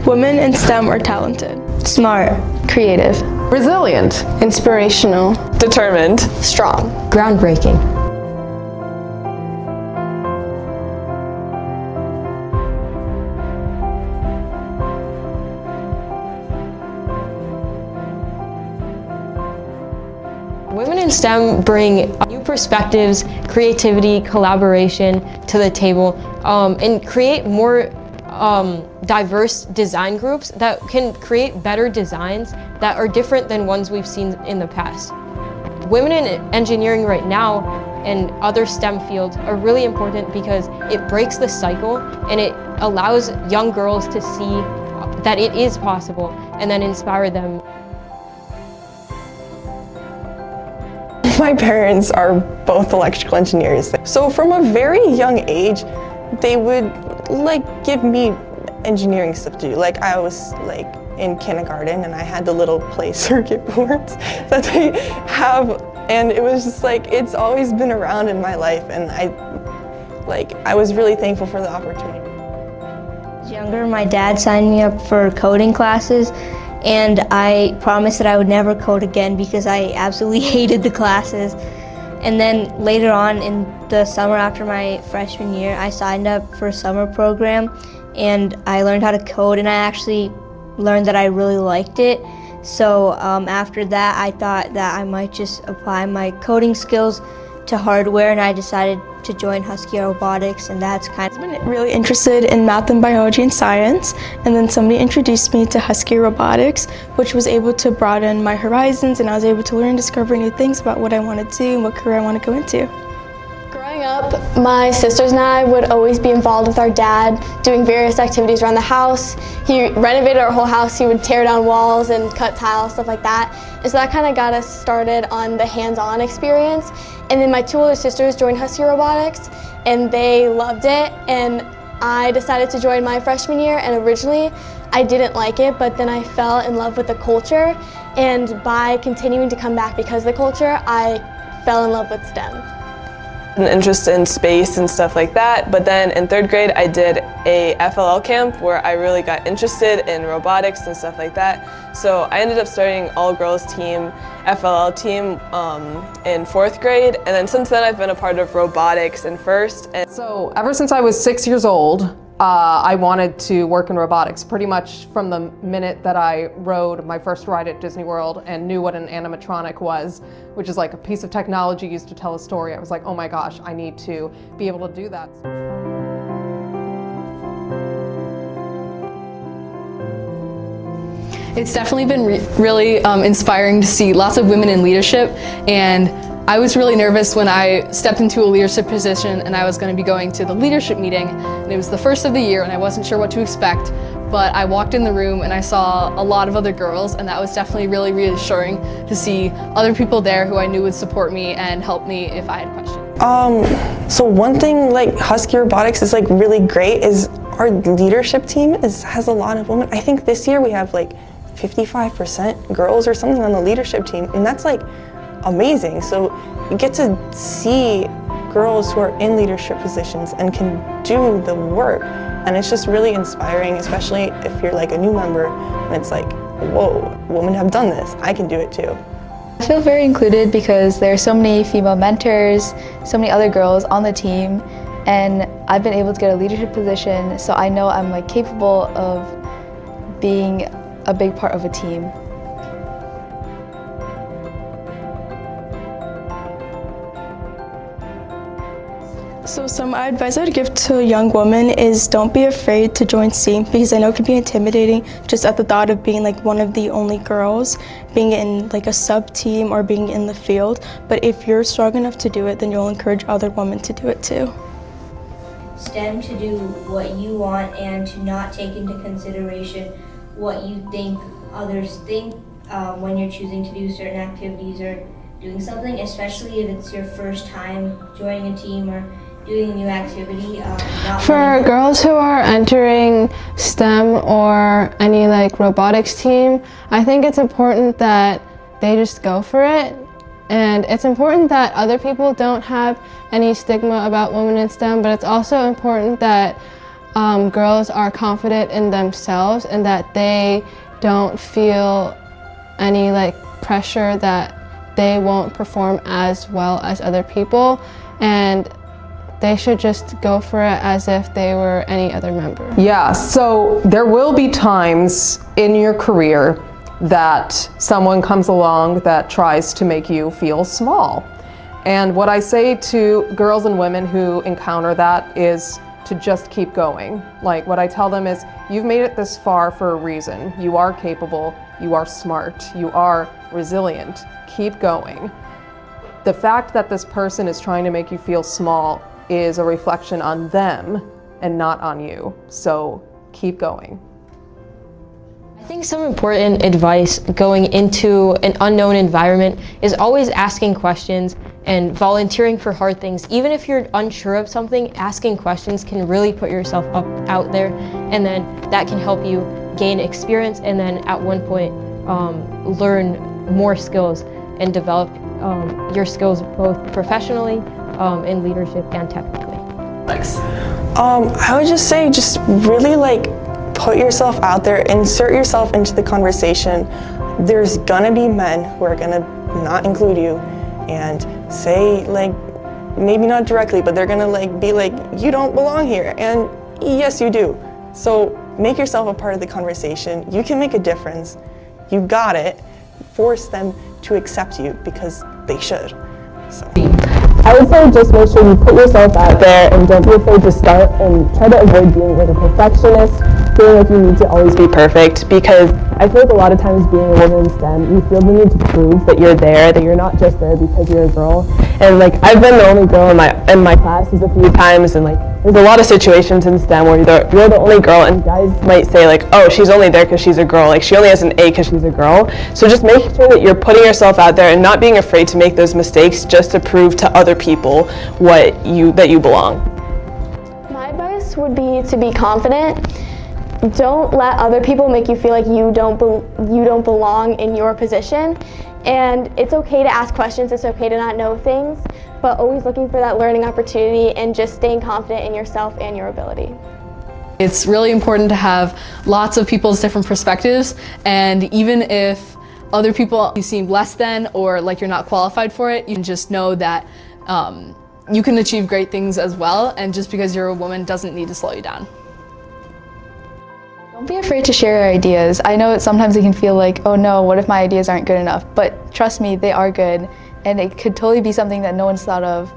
Women in STEM are talented, smart, creative, resilient, inspirational, determined, strong, groundbreaking. Women in STEM bring new perspectives, creativity, collaboration to the table, and create more diverse design groups that can create better designs that are different than ones we've seen in the past. Women in engineering right now and other STEM fields are really important because it breaks the cycle and it allows young girls to see that it is possible and then inspire them. My parents are both electrical engineers. So from a very young age, they would give me engineering stuff to do. I was in kindergarten and I had the little play circuit boards that they have, and it was just it's always been around in my life, and I was really thankful for the opportunity. When I was younger, my dad signed me up for coding classes, and I promised that I would never code again because I absolutely hated the classes. And then later on in the summer after my freshman year, I signed up for a summer program and I learned how to code, and I actually learned that I really liked it. So after that, I thought that I might just apply my coding skills to hardware, and I decided to join Huskie Robotics, and that's kind of... I've been really interested in math and biology and science, and then somebody introduced me to Huskie Robotics, which was able to broaden my horizons, and I was able to learn and discover new things about what I want to do and what career I want to go into. Growing up, my sisters and I would always be involved with our dad doing various activities around the house. He renovated our whole house. He would tear down walls and cut tiles, stuff like that. And so that kind of got us started on the hands-on experience. And then my two older sisters joined Huskie Robotics, and they loved it. And I decided to join my freshman year, and originally I didn't like it, but then I fell in love with the culture. And by continuing to come back because of the culture, I fell in love with STEM. An interest in space and stuff like that, but then in third grade I did a FLL camp where I really got interested in robotics and stuff like that. So I ended up starting all-girls team, FLL team in fourth grade, and then since then I've been a part of robotics in first. And so ever since I was 6 years old, I wanted to work in robotics pretty much from the minute that I rode my first ride at Disney World and knew what an animatronic was, which is like a piece of technology used to tell a story. I was like, oh my gosh, I need to be able to do that. It's definitely been really inspiring to see lots of women in leadership, and I was really nervous when I stepped into a leadership position and I was going to be going to the leadership meeting, and it was the first of the year and I wasn't sure what to expect, but I walked in the room and I saw a lot of other girls, and that was definitely really reassuring to see other people there who I knew would support me and help me if I had questions. So one thing Huskie Robotics is really great is our leadership team has a lot of women. I think this year we have 55% girls or something on the leadership team, and that's amazing. So you get to see girls who are in leadership positions and can do the work, and it's just really inspiring, especially if you're a new member and it's whoa, women have done this, I can do it too. I feel very included because there are so many female mentors, so many other girls on the team, and I've been able to get a leadership position, so I know I'm capable of being a big part of a team. So some advice I'd give to a young woman is don't be afraid to join STEAM, because I know it can be intimidating just at the thought of being one of the only girls, being in a sub-team or being in the field. But if you're strong enough to do it, then you'll encourage other women to do it too. STEM to do what you want and to not take into consideration what you think others think when you're choosing to do certain activities or doing something, especially if it's your first time joining a team or doing a new activity. For girls who are entering STEM or any robotics team, I think it's important that they just go for it. And it's important that other people don't have any stigma about women in STEM, but it's also important that girls are confident in themselves and that they don't feel any like pressure that they won't perform as well as other people, and they should just go for it as if they were any other member. Yeah, so there will be times in your career that someone comes along that tries to make you feel small. And what I say to girls and women who encounter that is to just keep going. Like, what I tell them is, you've made it this far for a reason. You are capable, you are smart, you are resilient. Keep going. The fact that this person is trying to make you feel small is a reflection on them and not on you. So keep going. I think some important advice going into an unknown environment is always asking questions and volunteering for hard things. Even if you're unsure of something, asking questions can really put yourself out there, and then that can help you gain experience and then at one point learn more skills and develop your skills both professionally, in leadership and technically. Thanks. I would just say, just really like put yourself out there, insert yourself into the conversation. There's gonna be men who are gonna not include you and say, like, maybe not directly, but they're gonna like be like, you don't belong here, and yes you do. So make yourself a part of the conversation. You can make a difference. You got it. Force them to accept you because they should. So I would say just make sure you put yourself out there and don't be afraid to start, and try to avoid being like a perfectionist, feeling like you need to always be perfect, because I feel like a lot of times being a woman in STEM, you feel the need to prove that you're there, that you're not just there because you're a girl. And like, I've been the only girl in my classes a few times, and like there's a lot of situations in STEM where you're the only girl, and guys might say like, oh, she's only there because she's a girl, like she only has an A because she's a girl. So just make sure that you're putting yourself out there and not being afraid to make those mistakes just to prove to other people that you belong. My advice would be to be confident. Don't let other people make you feel like you don't belong in your position. And it's okay to ask questions, it's okay to not know things, but always looking for that learning opportunity and just staying confident in yourself and your ability. It's really important to have lots of people's different perspectives, and even if other people you seem less than or like you're not qualified for it, you can just know that you can achieve great things as well, and just because you're a woman doesn't need to slow you down. Don't be afraid to share your ideas. I know sometimes it can feel like, oh no, what if my ideas aren't good enough? But trust me, they are good, and it could totally be something that no one's thought of